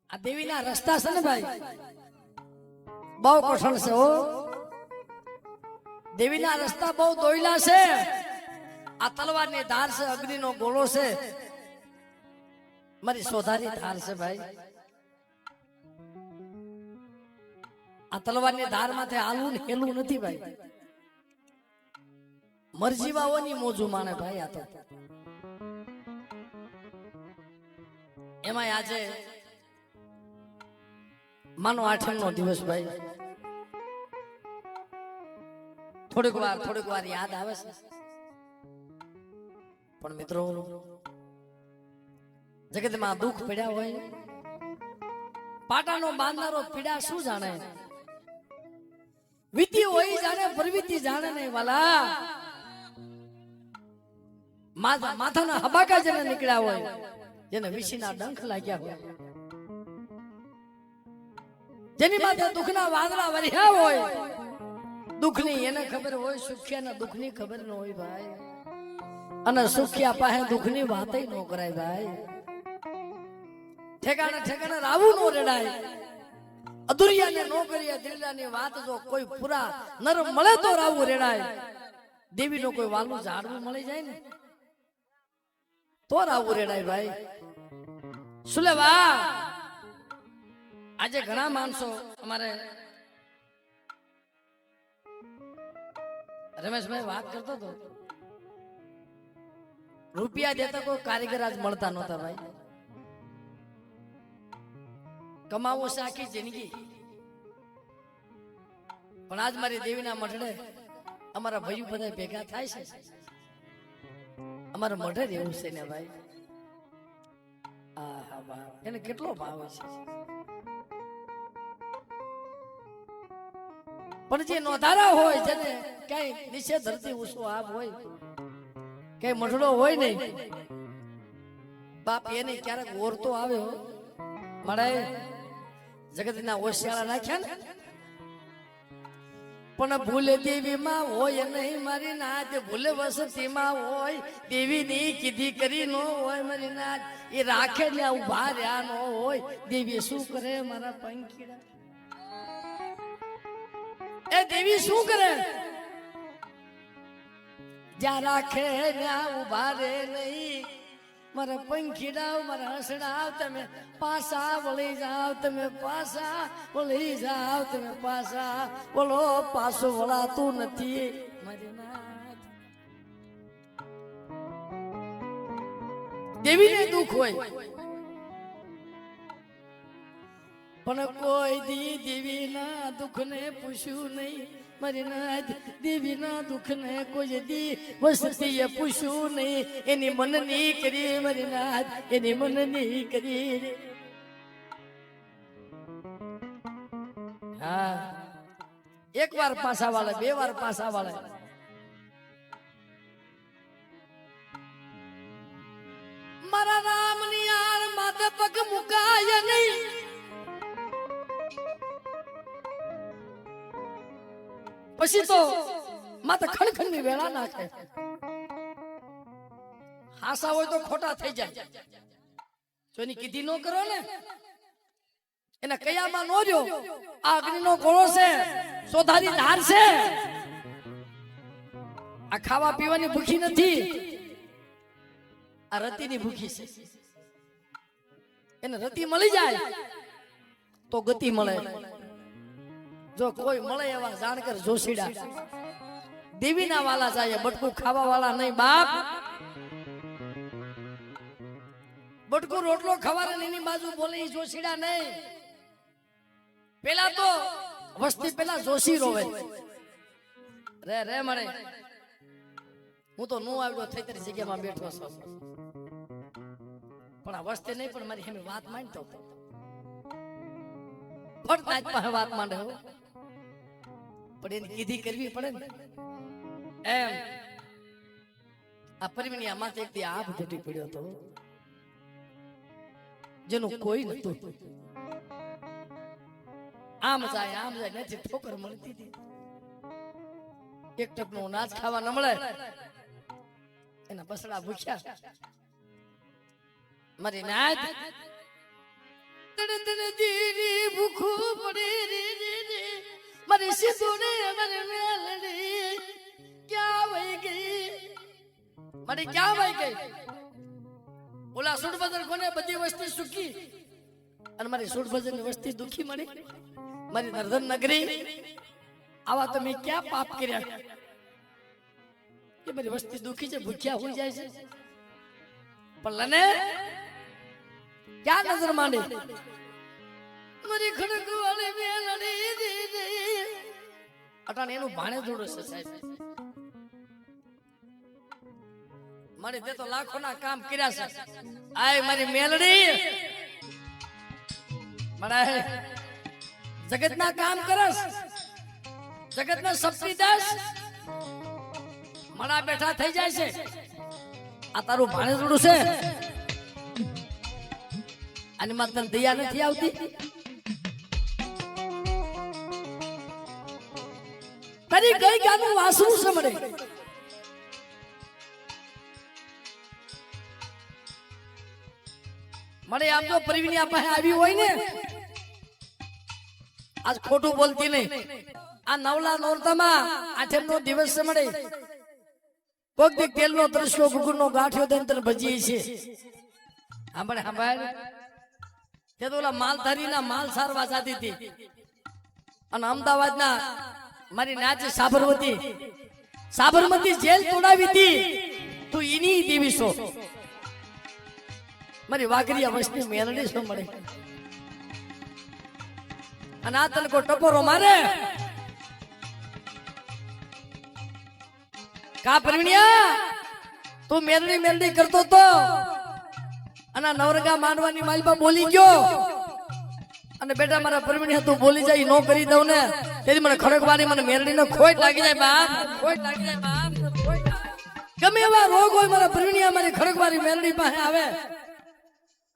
આ દેવીના રસ્તા છે ને ભાઈ બહુ કઠણ છે હો. દેવીના રસ્તા બહુ દોયલા છે. આ તલવારની ધાર છે, અગ્નિનો ગોળો છે, મારી સોધારી ધાર છે ભાઈ. આ તલવારની ધાર માથે હાલવું ને હેલું નથી ભાઈ. મરજીવાઓની મોજું માણે ભાઈ. આ તો એમાં આજે માનો આઠમ નો દિવસ ભાઈ. થોડીક વાર યાદ આવે છે. પણ મિત્રો જગતમાં દુઃખ પડ્યા હોય, પાટાનો બાંધનારો પીડા શું જાણે? વીતી હોય જાણે, પ્રવીતિ જાણે નહીં વાલા. માથાના હબાકા જેને નીકળ્યા હોય, જેને વિશીના ડંખ લાગ્યા હોય, જેની માથે દુઃખના વાદળા વર્યા હોય, દુઃખની એને ખબર હોય, સુખિયાના દુઃખની ખબર ન હોય ભાઈ. અને સુખિયા પાસે દુઃખની વાતય ન કરાય ભાઈ. ઠેકાણે રાવું નો રેડાય. અધુરિયાને નો કરીએ દિલડાની વાત. જો કોઈ પૂરા નર મળે તો રાવું રેડાય. દેવીનો કોઈ વાલું ઝાડવું મળી જાય ને તો રાવું રેડાય ભાઈ. સુલેવા આજે ઘણા માણસો અમારે રમેશભાઈ વાત કરતો હતો, રૂપિયા દેતા કોઈ કારીગર આજ મળતા નહોતા ભાઈ. કમાવો છે આખી જિંદગી. પણ આજ મારી દેવીના મઢડે અમારા ભાઈઓ બધા ભેગા થાય છે. અમારા મઢે એવું છે ને ભાઈ. આહા બાપ, એને કેટલો ભાવ છે. પણ જે નોધારા હોય, જેને કઈ નીચે ધરતી ઊંચો આપ હોય, કઈ મઢડો હોય નહીં બાપ, એને ક્યારેક ઓરતો આવે હો મળે. જગતના ઓશિયાળા નાખ્યા ને. પણ ભૂલે દેવી માં હોય નહીં મારી નાચ, ભૂલે વસતી માં હોય દેવી ની કીધી કરી નો હોય મારી નાચ. એ રાખે ને ઉભા રહ્યા નો હોય. દેવી શું કરે મારા પંખીડા? એ દેવી શું કરે? જ્યાં રાખે ત્યાં ઉભા રે નહીં મારા પંખીડા, મારા હસડા. તમે પાછા વળી જાવ, તમે પાછા વળી જાવ, તમે પાછા બોલો. પાછું વળાતું નથી મારી નાથ. દેવીને દુઃખ હોય પણ કોઈ દી દેવીના દુઃખને પૂછ્યું નહીં મારી નાથ. દેવીના દુઃખને કોઈ દી વસતીએ પૂછ્યું નહીં. એની મનની કરી મારી નાથ, એની મનની કરી. હા, એક વાર પાછા વાળે, બે વાર પાછા વાળે. મારા રામની યાર માથે પગ મુકાય નહીં. પછી તો માથે ખણખણ ની વેળા નાખે. હાસા હોય તો ખોટા થઈ જાય. જો એની કીધી નો કરો ને, એના કયામાં નો રહ્યો. આ અગ્નિનો ગોળો છે, સોધારી ધાર છે. આ ખાવા પીવાની ભૂખી નથી, આ રતિની ભૂખી છે. એને રતિ મળી જાય તો ગતિ મળે. જો કોઈ મળે એવા જાણકર જોશીડા દેવીના વાલા જાય. બટકું ખાવા વાળા નહીં બાપ. બટકું રોટલો ખવારે એની બાજુ બોલે એ જોશીડા નહીં. પેલા તો વસ્તી પેલા જોશી રોવે. રે રે મળે, હું તો નું આવ્યો થઈ તારી જગ્યામાં બેઠો છું. પણ આ વસ્તી નહીં, પણ મારી એમ વાત માંડતો ફટનાજ પાસે વાત માંડે હો. પણ એની કીધી કરવી પડે ને. એમ આ પરવીણી આમાંથી એક દી આભ ઘટી પડ્યો હતો, જેનું કોઈ નતું. આમ જાય નથી ઠોકર મળતી હતી. એક ટકનો નાચ ખાવા ન મળે, એના બસડા ભૂખ્યા. મારી નાચ તને દીરી ભૂખું પડી રે મારી સિંદૂરે મારી મેલડી ક્યાં વહી ગઈ મારી ક્યાં વહી ગઈ ઓલા સુડબદર કોને બધી વસ્તી સુખી અને મારી સુડબદર ની વસ્તી દુખી મળી મારી નર્ધન નગરી આવા તમે ક્યાં પાપ કર્યા કે મારી વસ્તી દુખી છે ભૂખ્યા હોઈ જાય છે પણ લને ક્યાં નજર માંડી મારી ખડક વાળી મેલડી દીદી અટાણે એનું ભાણે જોડે છે સાહેબ મારી તે તો લાખો ના કામ કર્યા છે આય મારી મેલડી મારા જગત ના કામ કરસ જગત ના શક્તિ દાસ મારા બેઠા થઈ જાય છે આ તારું ભાણે જોડું છે અને માં તને દયા નથી આવતી તારી કઈ ગાનું વાસરું છે મળે મને આમ તો પ્રવીણ્યા પાસે આવી હોય ને આજ ખોટું બોલતી નહીં આ નવલા નોરતામાં આઠમ નો દિવસ છે મળે કોક દી તેલનો તરસ્યો ગુગુરનો ગાંઠિયો દઈને તને ભજીએ છે સાંભળ સાંભળ તે તો ઓલા માલધારીના માલ સારવા જાતી હતી અને અમદાવાદના મારી નાચી સાબરમતી જેલ તોડાવી હતી તું એની દેવી છો મારી વાઘરિયા વસ્તી મેલડી શું મળે અને આ તને કોઈ ટપોરો મારે કા પ્રવીણ્યા તું મેલડી મેલડી કરતો તો અને નવરગા માંડવાની માલમાં બોલી ગયો અને બેટા મારા પ્રવીણ્યા તું બોલી જાય નો કરી દઉં ને તેથી મને ખડકવાની મને મેલડીનો ખોટ લાગી જાય બાપ ખોટ લાગી જાય બાપ ગમે એવા રોગ હોય મારા પ્રવીણ્યા મારી ખડકવાની મેલડી પાસે આવે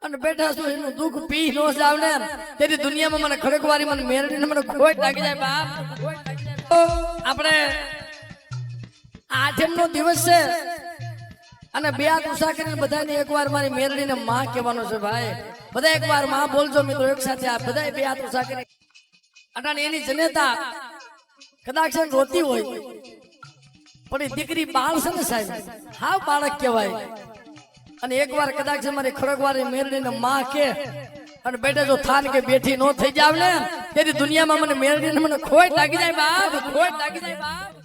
અને બેઠા શું એનું દુઃખ પી નો જાવ ને તેથી દુનિયામાં મને ખડકવારી મને મેરડીને મને ખોટ લાગી જાય બાપ આપણે આઠમ નો દિવસ છે અને બે હાથ ઉષા કરીને બધાને એકવાર મારી મેરડીને માં કહેવાનો છે ભાઈ બધા એકવાર માં બોલજો મિત્રો એક સાથે આ બધા બે હાથ ઉષા કરી અટાણે એની જનેતા કદાચ રોતી હોય પણ એ દીકરી બાળ છે ને સાહેબ હાવ બાળક કહેવાય અને એકવાર કદાચ મારી ખડકવારી મેરડીને માં કે અને બેટા જો થાન કે બેઠી નો થઈ જાવ ને તેથી દુનિયામાં મને મેરડીને મને ખોટ લાગી જાય બાપ ખોટ લાગી જાય બાપ